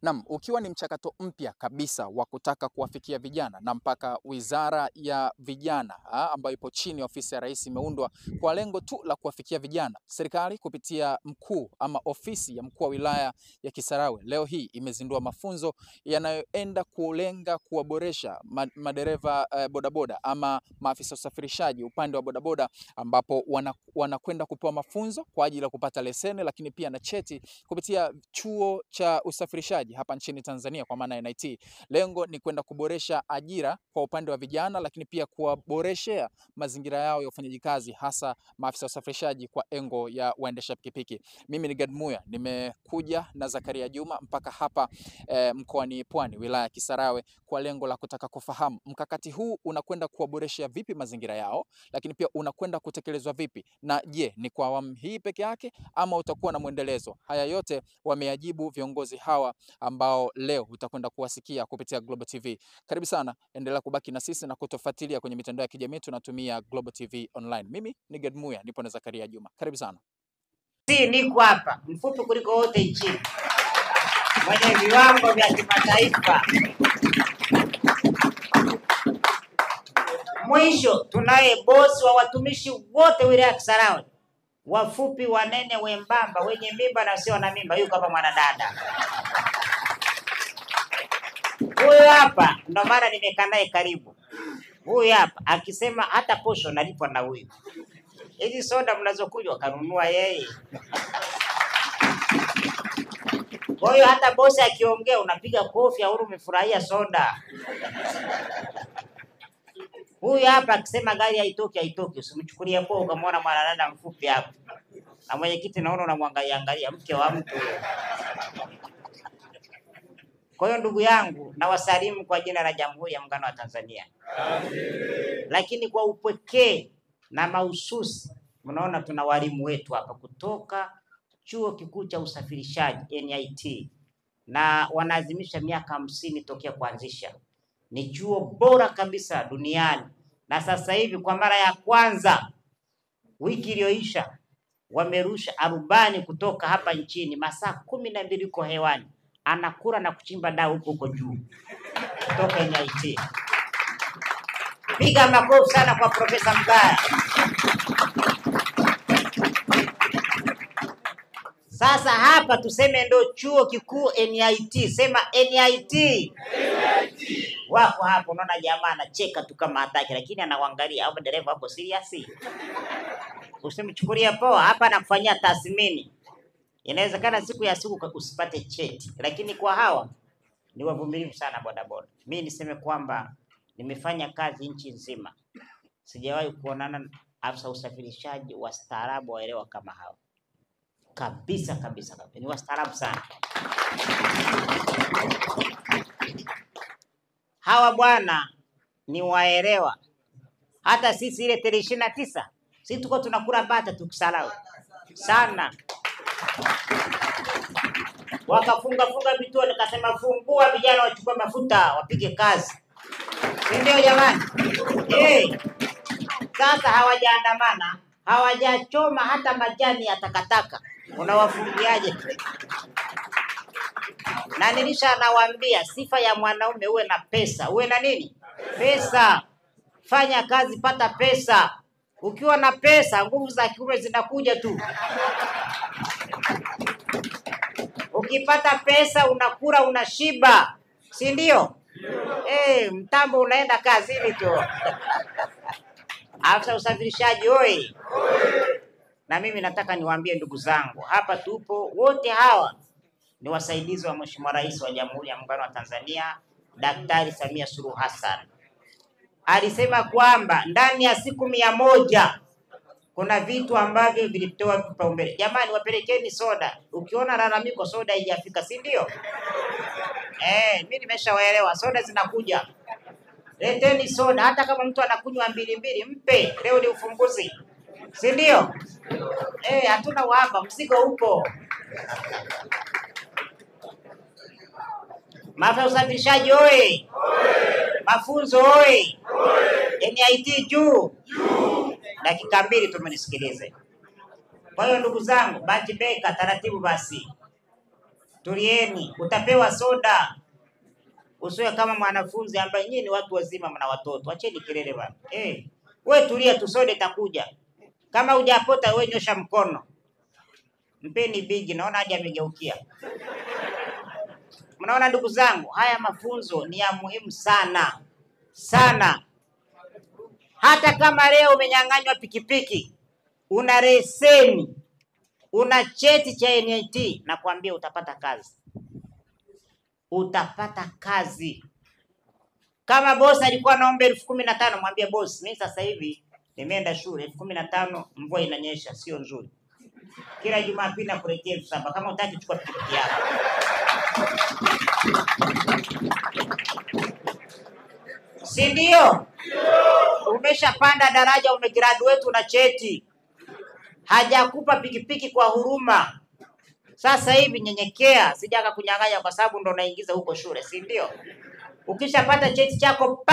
Naam, ukiwa ni mchakato mpya kabisa wa kutaka kuwafikia vijana na mpaka Wizara ya Vijana ambayo ipo chini ya Ofisi ya Rais imeundwa kwa lengo tu la kuwafikia vijana. Serikali kupitia mkuu ama ofisi ya mkuu wa wilaya ya Kisarawe leo hii imezindua mafunzo yanayoenda kulenga kuwaboresha madereva bodaboda ama maafisa usafirishaji upande wa bodaboda, ambapo wanakwenda kupewa mafunzo kwa ajili ya kupata leseni, lakini pia na cheti kupitia chuo cha usafirishaji hapa nchini Tanzania kwa maana ya NIT. Lengo ni kwenda kuboresha ajira kwa upande wa vijana, lakini pia kuwaboreshea mazingira yao ya ufanyaji kazi, hasa maafisa usafirishaji kwa engo ya waendesha pikipiki. Mimi ni Gad Muya, nimekuja na Zakaria Juma mpaka hapa mkoani Pwani, wilaya ya Kisarawe, kwa lengo la kutaka kufahamu mkakati huu unakwenda kuwaboreshea vipi mazingira yao, lakini pia unakwenda kutekelezwa vipi, na je, ni kwa awamu hii peke yake ama utakuwa na mwendelezo? Haya yote wameyajibu viongozi hawa ambao leo utakwenda kuwasikia kupitia Global TV. Karibu sana, endelea kubaki na sisi na kutufuatilia kwenye mitandao ya kijamii, tunatumia Global TV Online. Mimi ni Gad Muya, nipo na Zakaria Juma. Karibu sana. Niko hapa mfupi kuliko wote nchini, mwenye viwango vya kimataifa. Mwisho tunaye bosi wa watumishi wote wilaya ya Kisarawe, wafupi, wanene, wembamba, wenye mimba na sio na mimba. Yuko hapa mwanadada huyu hapa, ndo maana nimekaa naye karibu. Huyu hapa akisema hata posho nalipwa na huyu. Hizi soda mnazokunywa kanunua yeye. Kwa hiyo hata bosi akiongea unapiga kofi au umefurahia soda. Huyu hapa akisema gari haitoki, usimchukulie poa ukamwona mwanadada mfupi hapo. Na mwenyekiti naona unamwangalia mke wa mtu. Kwa hiyo ndugu yangu, na wasalimu kwa jina la Jamhuri ya Muungano wa Tanzania. Lakini kwa upekee na mahususi, mnaona tuna walimu wetu hapa kutoka Chuo Kikuu cha Usafirishaji NIT, na wanaadhimisha miaka 50 tokea kuanzisha. Ni chuo bora kabisa duniani, na sasa hivi kwa mara ya kwanza wiki iliyoisha wamerusha arubani kutoka hapa nchini, masaa 12 yuko hewani, anakula na kuchimba dawa huko juu kutoka NIT. Piga makofi sana kwa Profesa Mgaya. Sasa hapa tuseme ndo chuo kikuu NIT. Sema NIT. Wako hapo, unaona jamaa anacheka tu kama hataki, lakini anawaangalia hapo dereva hapo serious. Usimchukulie poa, hapa anakufanyia tathmini. Inawezekana siku ya siku usipate cheti, lakini kwa hawa ni wavumilivu sana bodaboda. Mimi niseme kwamba nimefanya kazi nchi nzima, sijawahi kuonana afisa usafirishaji wastaarabu waelewa kama hawa. Kabisa. Ni wastaarabu sana hawa bwana, ni waelewa. Hata sisi ile 29 sisi tuko tunakula bata tukisalawe sana. Wakafunga vituo, nikasema fungua vijana wachukue mafuta wapige kazi. Ndio jamani. Sasa hawajaandamana, hawajachoma hata majani ya takataka. Unawafungiaje? Na nilisha nawaambia sifa ya mwanaume uwe na pesa. Uwe na nini? Pesa. Fanya kazi, pata pesa. Ukiwa na pesa, nguvu za kiume zinakuja tu. Ukipata pesa unakula, unashiba, si ndio? Mtambo unaenda kazini tu. Afisa usafirishaji oi. Na mimi nataka niwaambie ndugu zangu, hapa tupo wote hawa ni wasaidizi wa Mheshimiwa Rais wa Jamhuri ya Muungano wa Tanzania, Daktari Samia Suluhu Hassan. Alisema kwamba ndani ya siku 100 kuna vitu ambavyo vilipewa kipaumbele. Jamani, wapelekeni soda. Ukiona lalamiko soda haijafika, si ndio? Mimi nimeshawaelewa, soda zinakuja. Leteni soda, hata kama mtu anakunywa 2 mpe. Leo ni ufunguzi, si ndio? Hatuna uhaba, mzigo upo. Maafisa usafirishaji oi. Mafunzo oi. NIT juu. Dakika 2 tumenisikilize. Kwa hiyo ndugu zangu, bahati beka taratibu basi. tulieni, utapewa soda. Usiwe kama mwanafunzi ambaye nyinyi ni watu wazima mna watoto. Acheni kelele bwana. Wewe tulia tu, soda itakuja. Kama hujapota wewe nyosha mkono. Mpeni bigi, naona hadi amegeukia. Mnaona ndugu zangu, haya mafunzo ni ya muhimu sana. Sana. Hata kama leo umenyang'anywa pikipiki, una leseni, una cheti cha NIT, nakwambia utapata kazi. Utapata kazi. Kama bosi alikuwa anaomba 15,000, mwambie bosi, mimi sasa hivi nimeenda shule 15,000, mvua inanyesha, sio nzuri. Kila Jumapili nakuletea 7,000, kama utaki chukua pikipiki yako. Si ndio? Umeshapanda daraja, umegraduate, una cheti. Hajakupa pikipiki kwa huruma. Sasa hivi nyenyekea, sijaka kunyang'anya kwa sababu ndo naingiza huko shule, si ndio? Ukishapata cheti chako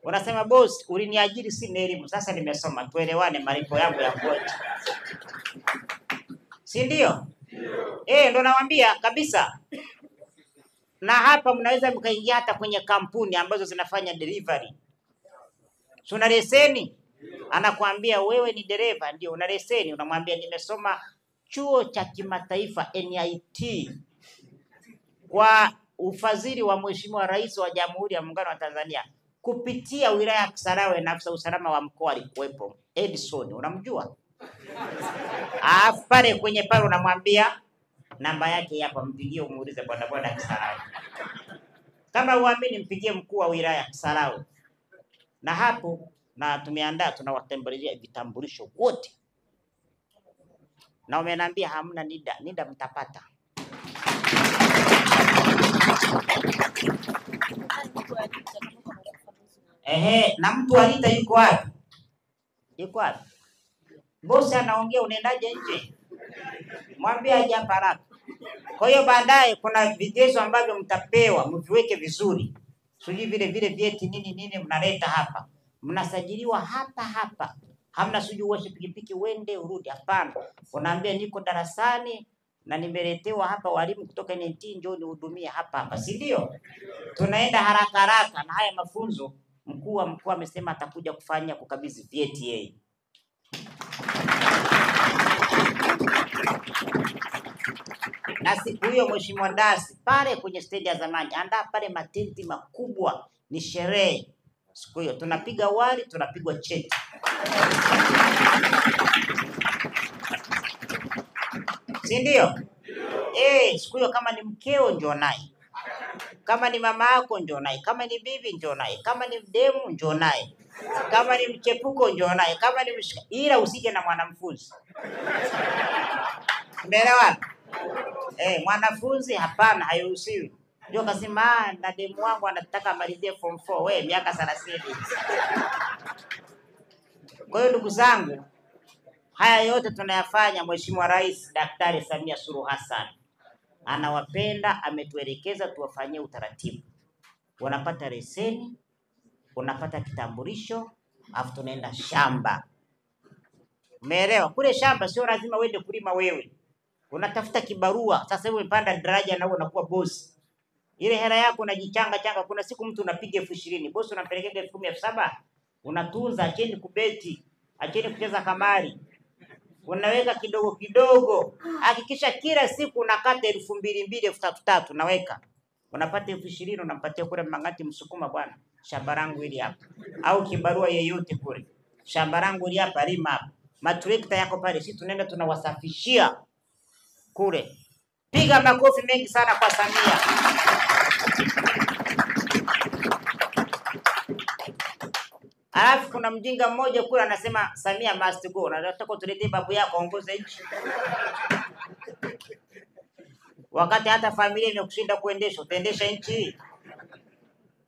unasema boss, uliniajiri sina elimu, sasa nimesoma, tuelewane malipo yangu ya kodi. Si ndio? Ndo nawaambia kabisa. Na hapa mnaweza mkaingia hata kwenye kampuni ambazo zinafanya delivery. Una leseni? Anakuambia wewe ni dereva, ndio una leseni, unamwambia nimesoma chuo cha kimataifa NIT kwa ufadhili wa Mheshimiwa Rais wa Jamhuri ya Muungano wa Tanzania kupitia wilaya ya Kisarawe, na afisa usalama wa mkoa alikuwepo Edison, unamjua? Pale kwenye pale unamwambia namba yake hapa, mpigie umuulize bodaboda Kisarawe. Kama uamini, mpigie mkuu wa wilaya ya Kisarawe. Na hapo na tumeandaa, tunawatembelea vitambulisho wote. Na umeniambia hamna NIDA mtapata. Na mtu wa NIDA yuko wapi? Yuko wapi? Bosi anaongea, unaendaje nje? Mwambie aje hapa haraka. Kwa hiyo baadaye kuna vigezo ambavyo mtapewa, mviweke vizuri. Sijui vile vyeti nini mnaleta hapa. Mnasajiliwa hapa. Hamna sijui uoshe pikipiki uende urudi, hapana. Unaambia niko darasani na nimeletewa hapa walimu kutoka NIT, njoo nihudumie hapa. Si ndio? Tunaenda haraka na haya mafunzo. Mkuu wa mkoa amesema atakuja kufanya kukabidhi vyeti yeye. Na siku hiyo Mheshimiwa Dasi pale kwenye stendi ya zamani, andaa pale matenti makubwa, ni sherehe. Siku hiyo tunapiga wali, tunapigwa cheti. Si ndio? Siku hiyo kama ni mkeo njoo naye. Kama ni mama yako njoo naye, kama ni bibi njoo naye, kama ni mdemu njoo naye, kama ni mchepuko njoo naye, kama ni mshika, ila usije na mwanafunzi. Umeelewa? Mwanafunzi hapana, hairuhusiwi. Ndio kasema na demu wangu anataka amalizie form 4, wewe miaka 30. Kwa hiyo ndugu zangu, haya yote tunayafanya Mheshimiwa Rais Daktari Samia Suluhu Hassan anawapenda, ametuelekeza tuwafanyie utaratibu. Unapata leseni, unapata kitambulisho, afu tunaenda shamba. Umeelewa? Kule shamba sio lazima uende kulima wewe. Unatafuta kibarua. Sasa hivi umepanda daraja na unakuwa bosi. Ile hela yako unajichanga. Kuna siku mtu unapiga 20,000, bosi unampelekea 10,000, 7,000. Unatunza, acheni kubeti, acheni kucheza kamari. Unaweka kidogo kidogo. Hakikisha kila siku unakata 2,200, 3,300 unaweka. Unapata 20,000, unampatia kule Mangati Msukuma, bwana, shamba langu hili hapa. Au kibarua yeyote kule. Shamba langu hili hapa, lima hapa. Matrekta yako pale, sisi tunaenda tunawasafishia kule. Piga makofi mengi sana kwa Samia. Alafu kuna mjinga mmoja kule anasema Samia must go. Na nataka tuletee babu yako aongoze nchi. Wakati hata familia imekushinda kuendesha, utaendesha nchi?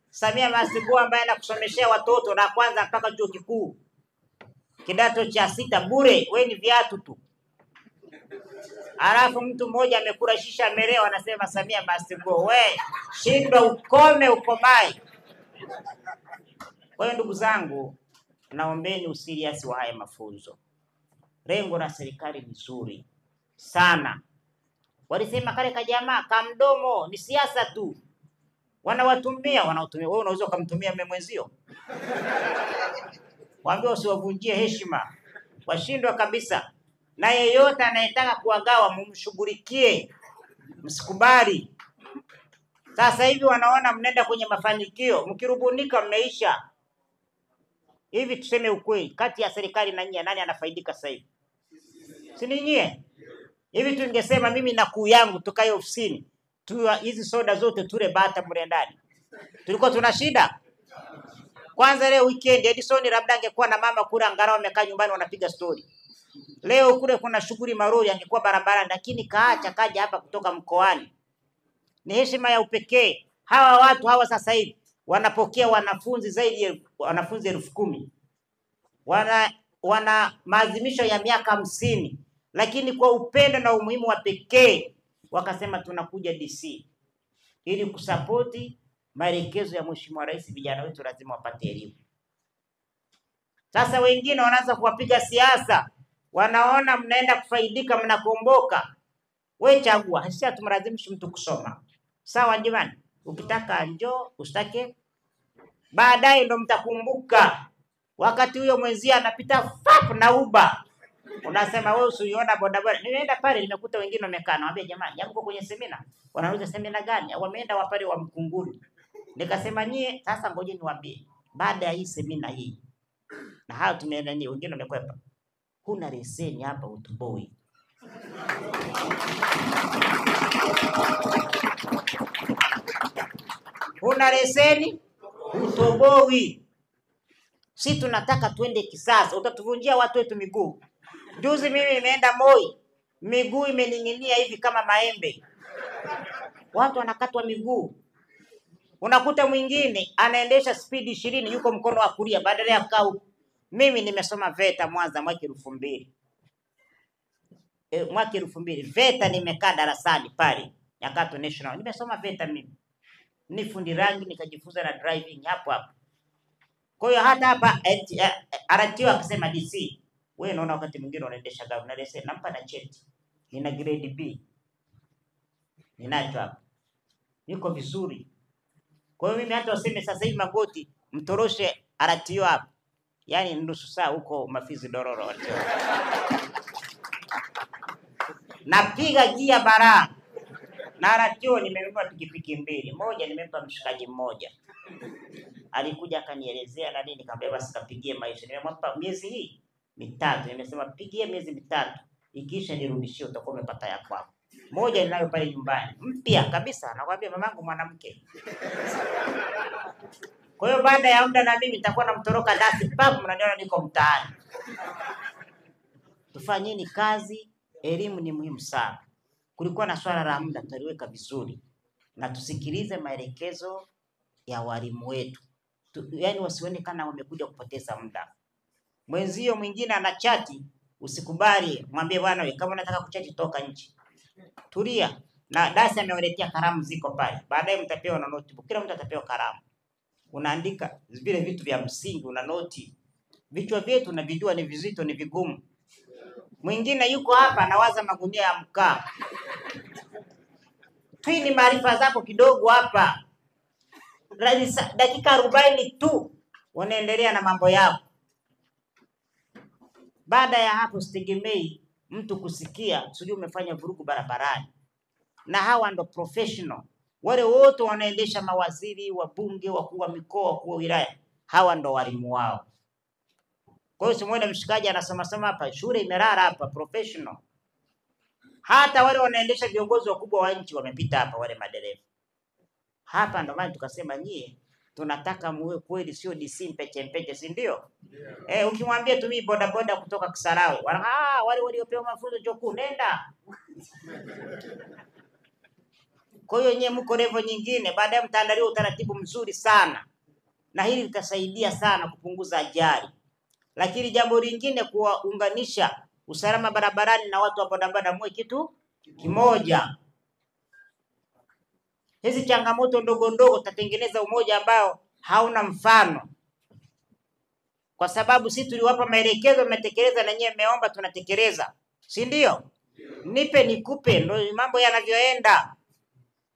Samia must go ambaye anakusomeshea watoto na kwanza mpaka chuo kikuu. Kidato cha 6 bure, wewe ni viatu tu. Alafu mtu mmoja amekula shisha amelewa anasema Samia must go. We, shindwa ukome ukomae. Kwa hiyo ndugu zangu, naombeni usiriasi wa haya mafunzo. Lengo la serikali ni zuri sana. Walisema kale kajamaa kamdomo ni siasa tu. Wanautumia. Wewe unaweza kumtumia mwenzio. Waambie usiwavunjie heshima. Washindwa kabisa. Na yeyote anayetaka kuwagawa mumshughulikie. Msikubali. Sasa hivi wanaona mnenda kwenye mafanikio, mkirubunika mmeisha. Hivi tuseme ukweli, kati ya serikali na nyinyi nani anafaidika sasa hivi? Si ni nyie? Hivi tungesema mimi na kuu yangu tukae ofisini, tu hizi soda zote tule bata mle ndani. Tulikuwa tuna shida. Kwanza leo weekend Edison labda angekuwa na mama kula angalau amekaa nyumbani wanapiga story. Leo kule kuna shughuli maruri angekuwa barabarani, lakini kaja hapa kutoka mkoani. Ni heshima ya upekee. Hawa watu hawa sasa hivi wanapokea wanafunzi zaidi ya wanafunzi 10,000. Wana maadhimisho ya miaka 50, lakini kwa upendo na umuhimu wa pekee wakasema tunakuja DC ili kusapoti maelekezo ya Mheshimiwa Rais, vijana wetu lazima wapate elimu. Sasa wengine wanaanza kuwapiga siasa, wanaona mnaenda kufaidika, mnakomboka. Wewe chagua, sisi hatumlazimishi mtu kusoma. Sawa jamani, ukitaka njoo, usitake baadaye ndo mtakumbuka. Wakati huyo mwenzia anapita fap na uba. Unasema wewe usiona bodaboda. Nimeenda pale nimekuta wengine wamekaa. Naambia jamani, yangu kwenye semina. Wanauliza semina gani? Wameenda wapale wa Mkunguni. Nikasema nyie sasa ngoje niwaambie. Baada ya hii semina hii. Na hao tumeenda ni wengine wamekwepa. Kuna leseni hapa utuboi. Una leseni utoboi. Si tunataka tuende kisasa. Utatuvunjia watu wetu miguu. Juzi mimi nimeenda Moi, miguu imening'inia hivi kama maembe. Watu wanakatwa miguu. Unakuta mwingine anaendesha speed 20 yuko mkono wa kulia badala ya kukaa. Mimi nimesoma VETA Mwanza mwaka 2000. Mwaka 2000 VETA nimekaa darasani pale Nyakato National. Nimesoma VETA mimi. Ni fundi rangi nikajifunza na driving hapo hapo. Kwa hiyo hata hapa RTO akisema DC, wewe unaona wakati mwingine unaendesha gari na leseni nampa na cheti. Nina grade B. Ninacho hapa. Niko vizuri. Kwa hiyo mimi hata waseme sasa hivi Magoti mtoroshe RTO hapa. Yaani nusu saa huko Mafizi Dororo RTO. Napiga gia bara. Na RTO nimempa pikipiki 2. Moja nimempa mshikaji mmoja. Alikuja akanielezea na nini, nikamwambia basi kapigie maisha. Nimempa miezi hii 3. Nimesema pigie miezi 3. Ikisha nirudishie utakuwa umepata ya kwako. Moja ninayo pale nyumbani. Mpya kabisa. Nakwambia mamangu mwanamke. Kwa hiyo baada ya muda na mimi nitakuwa namtoroka dasi papo mnaniona niko mtaani. Tufanyeni kazi, elimu ni muhimu sana. Kulikuwa na swala la muda tutaliweka vizuri. Na tusikilize maelekezo ya walimu wetu. Yaani wasionekana wamekuja kupoteza muda. Mwenzio mwingine ana chati, usikubali, mwambie bwana wewe kama unataka kuchati toka nje. Tulia. Na dasi amewaletea kalamu ziko pale. Baadaye mtapewa na notebook. Kila mtu atapewa kalamu. Unaandika vile vitu vya msingi, una noti. Vichwa vyetu na vijua ni vizito, ni vigumu. Mwingine yuko hapa anawaza magunia ya mkaa. Twini maarifa zako kidogo hapa. Dakika 40 tu unaendelea na mambo yako. Baada ya hapo sitegemei mtu kusikia sio umefanya vurugu barabarani. Na hawa ndo professional. Wale wote wanaendesha mawaziri, wabunge, wakuu wa mikoa, wakuu wa wilaya, hawa ndo walimu wao. Kwa hiyo simuone mshikaji anasoma hapa, shule imelala hapa, professional. Hata wale wanaendesha viongozi wakubwa wa nchi wamepita hapa, wale madereva. Hapa ndo maana tukasema nyie tunataka muwe kweli sio DC mpeche, si ndio? Yeah. Ukimwambia tu mimi boda kutoka Kisarawe, wale waliopewa mafunzo Jokuu nenda. Kwa hiyo nyewe mko level nyingine, baadaye mtaandaliwa utaratibu mzuri sana. Na hili litasaidia sana kupunguza ajali. Lakini jambo lingine kuwaunganisha usalama barabarani na watu wa bodaboda mwe kitu kimoja. Hizi changamoto ndogo tutatengeneza umoja ambao hauna mfano. Kwa sababu sisi tuliwapa maelekezo, mmetekeleza, na nyewe mmeomba tunatekeleza. Si ndio? Nipe nikupe, ndio mambo yanavyoenda.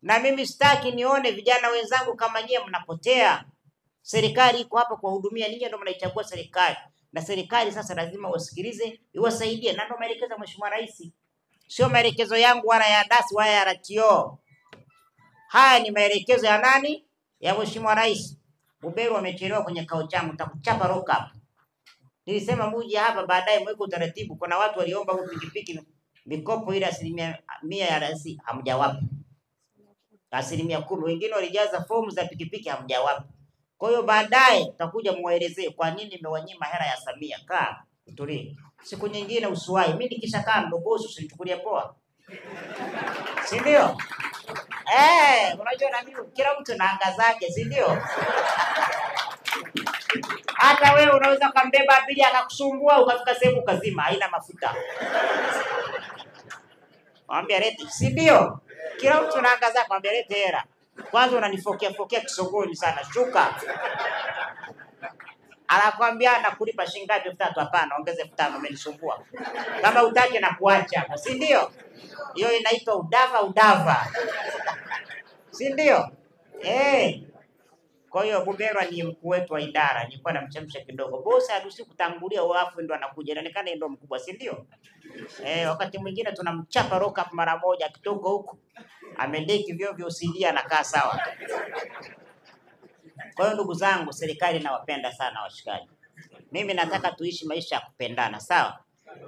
Na mimi sitaki nione vijana wenzangu kama nyie mnapotea. Serikali iko hapa kuwahudumia, ninyi ndio mnaichagua serikali. Na serikali sasa lazima wasikilize, iwasaidie, na ndio maelekezo ya Mheshimiwa Rais. Sio maelekezo yangu wala ya dasi wala ya RTO. Haya ni maelekezo ya nani? Ya Mheshimiwa Rais. Buberu amechelewa kwenye kao changu, nitakuchapa rock up. Nilisema muje hapa baadaye mweke utaratibu. Kuna watu waliomba huko pikipiki mikopo ile 100% ya rais hamjawapa. 10%, wengine walijaza fomu za pikipiki hamjawapa. Kwa hiyo baadaye tutakuja muelezee kwa nini nimewanyima hela ya Samia. Kaa utulie. Siku nyingine usiwahi. Mimi nikishakaa ndo bosi, usinichukulie poa. Si ndio? Unajua na mimi kila mtu na anga zake, si ndio? Hata wewe unaweza kambeba abiria akakusumbua ukafika sehemu kazima haina mafuta. Mwambie lete, si ndio? Kila mtu na anga zake, mwambie lete hela. Kwanza unanifokea kisogoni sana, shuka. Anakuambia nakulipa shilingi ngapi? 3000. Hapana, ongeze 5000, umenisumbua. Kama utaki na kuacha, si ndio? Hiyo inaitwa udava. Si ndio? Kwa hiyo Buberwa ni mkuu wetu wa idara, nilikuwa namchemsha kidogo. Bosi haruhusi kutangulia wafu ndio anakuja. Inaonekana ndio mkubwa, si ndio? Wakati mwingine tunamchapa rock up mara moja kidogo huko. Amendeki vyo usilia na kaa sawa. Kwa hiyo ndugu zangu, serikali nawapenda sana washikaji. Mimi nataka tuishi maisha ya kupendana, sawa?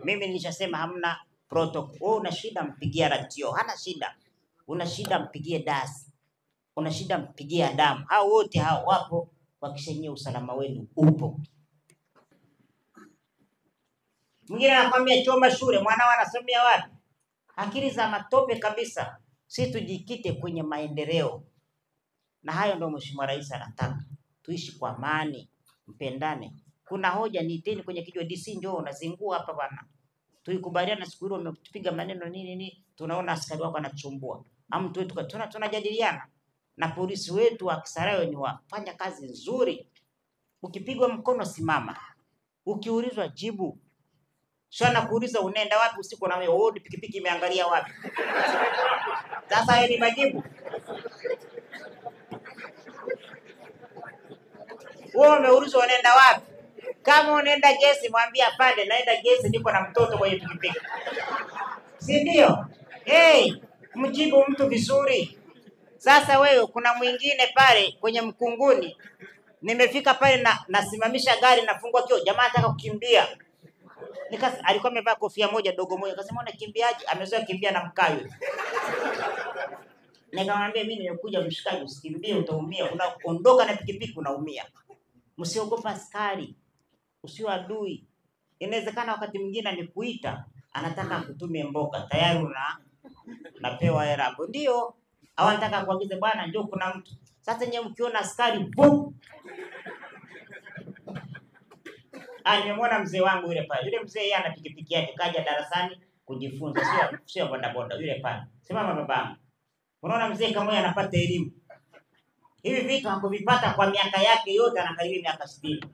Mimi nilishasema hamna protocol. Wewe una shida mpigie RTO, hana shida. Una shida mpigie dasi. Una shida mpigie Adamu. Hao wote hao wapo wakishenyea usalama wenu upo. Mwingine anakuambia choma shule, mwanao anasomea wapi? Akili za matope kabisa. Sisi tujikite kwenye maendeleo. Na hayo ndio Mheshimiwa Rais anataka. Tuishi kwa amani, mpendane. Kuna hoja niteni kwenye kichwa DC njoo unazingua hapa bwana. Tulikubaliana siku ile umetupiga maneno nini, tunaona askari wako anachumbua. Mtu wetu tunajadiliana. Na polisi wetu wa Kisarawe ni wafanya kazi nzuri. Ukipigwa mkono simama. Ukiulizwa jibu. Sio anakuuliza unaenda wapi usiku na wewe pikipiki imeangalia wapi. Sasa hiyo ni majibu. Wewe umeulizwa unaenda wapi? Kama unaenda gesi mwambie pale naenda gesi niko na mtoto kwenye pikipiki. Si ndio? Mjibu mtu vizuri. Sasa wewe kuna mwingine pale kwenye Mkunguni. Nimefika pale nasimamisha gari nafungua kioo. Jamaa anataka kukimbia. Alikuwa amevaa kofia moja dogo moja. Akasema unakimbiaje? Amezoea kimbia na mkayo. Nikamwambia mimi nimekuja mshikaji usikimbie utaumia. Unaondoka na pikipiki unaumia. Msiogopa askari. Usio adui. Inawezekana wakati mwingine nikuita anataka kutumie mboga. Tayari unapewa hela hapo. Ndio. Au anataka kuagiza bwana njoo kuna mtu. Sasa nyewe mkiona askari boom. Nimemwona mzee wangu yule pale. Yule mzee yeye ana pikipiki yake kaja darasani kujifunza. Sio bodaboda yule pale. Simama babangu. Unaona mzee kama yeye anapata elimu. Hivi vitu hakuvipata kwa miaka yake yote anakaribia miaka 60.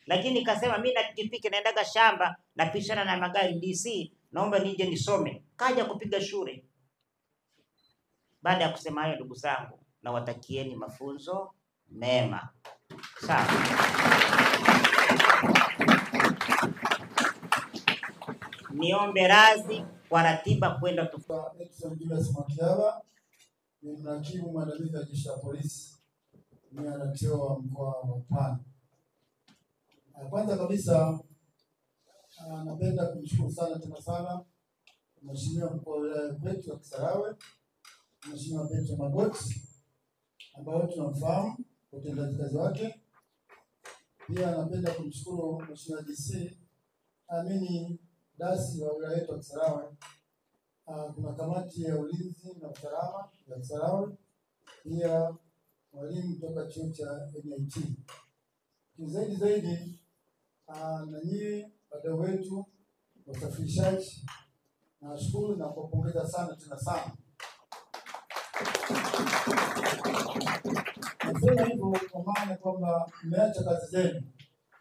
Lakini kasema mimi na pikipiki naendaga shamba napishana na magari DC, naomba nije nisome. Kaja kupiga shule. Baada ya kusema hayo ndugu zangu, na watakieni mafunzo mema. Sawa. Niombe radhi kwa ratiba kwenda tufa. Julius Makiaba ni mrakibu mwandamizi wa jeshi la polisi ni RTO wa mkoa wa Pwani. Kwanza kabisa napenda kumshukuru sana Mheshimiwa mkuu wa wilaya wetu wa Kisarawe, Mheshimiwa Petro Magoti ambao tunamfahamu utendaji kazi wake. Pia napenda kumshukuru Mheshimiwa DC Amini Dasi wa wilaya yetu wa Kisarawe. Kuna kamati ya ulinzi na usalama ya Kisarawe, pia walimu kutoka chuo cha NIT. Zaidi na nyie wadau wetu wasafirishaji, nashukuru na kuwapongeza sana tena sana. Nasema hivyo kwa maana kwamba mmeacha kazi zenu,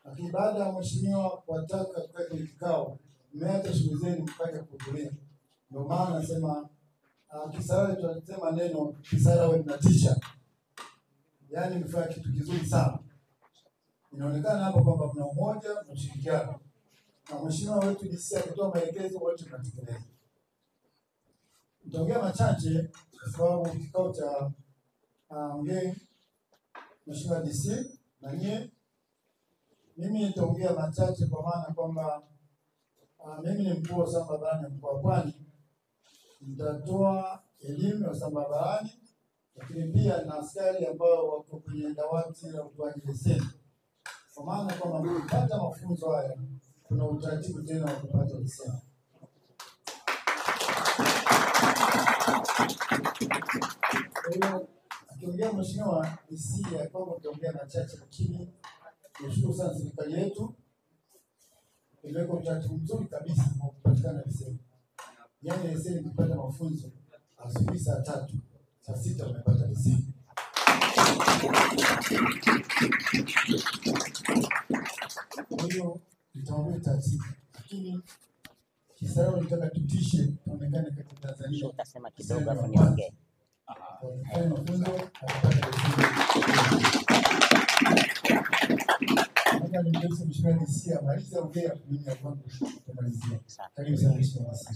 lakini baada ya mheshimiwa kuwataka kukaa kwenye kikao, mmeacha shughuli zenu mkaja kuhudhuria. Ndio maana nasema Kisarawe tunasema neno Kisarawe tunatisha. Yaani mfanya kitu kizuri sana. Inaonekana hapa kwamba mna umoja na ushirikiano. Na mheshimiwa wetu DC akitoa maelekezo wote tunatekeleza. Nitaongea machache kwa sababu kikao cha ngeni mheshimiwa DC na nyie. Mimi nitaongea machache kwa maana kwamba mimi ni mkuu wa usalama barabarani mkoa wa Pwani. Nitatoa elimu ya usalama barabarani, lakini pia na askari ambao wako kwenye dawati la utoaji leseni. Kwa maana kwamba mkipata mafunzo haya kuna utaratibu tena wa kupata leseni. Kwa hiyo akiongea mheshimiwa DC ya kwamba tutaongea machache, lakini nashukuru sana serikali yetu imeweka utaratibu mzuri kabisa kwa kupatikana leseni. Yaani leseni kupata mafunzo asubuhi saa 3, saa 6 unapata leseni. Kwa hiyo nitaongea utaratibu, lakini Kisarawe nitaka tutishe tuonekane katika Tanzania. Utasema kidogo hapo niongee. Kwa mafunzo atapata leseni. Hata nimeuliza mheshimiwa DC amaliza ongea mimi hapo kumalizia. Karibu sana mheshimiwa DC.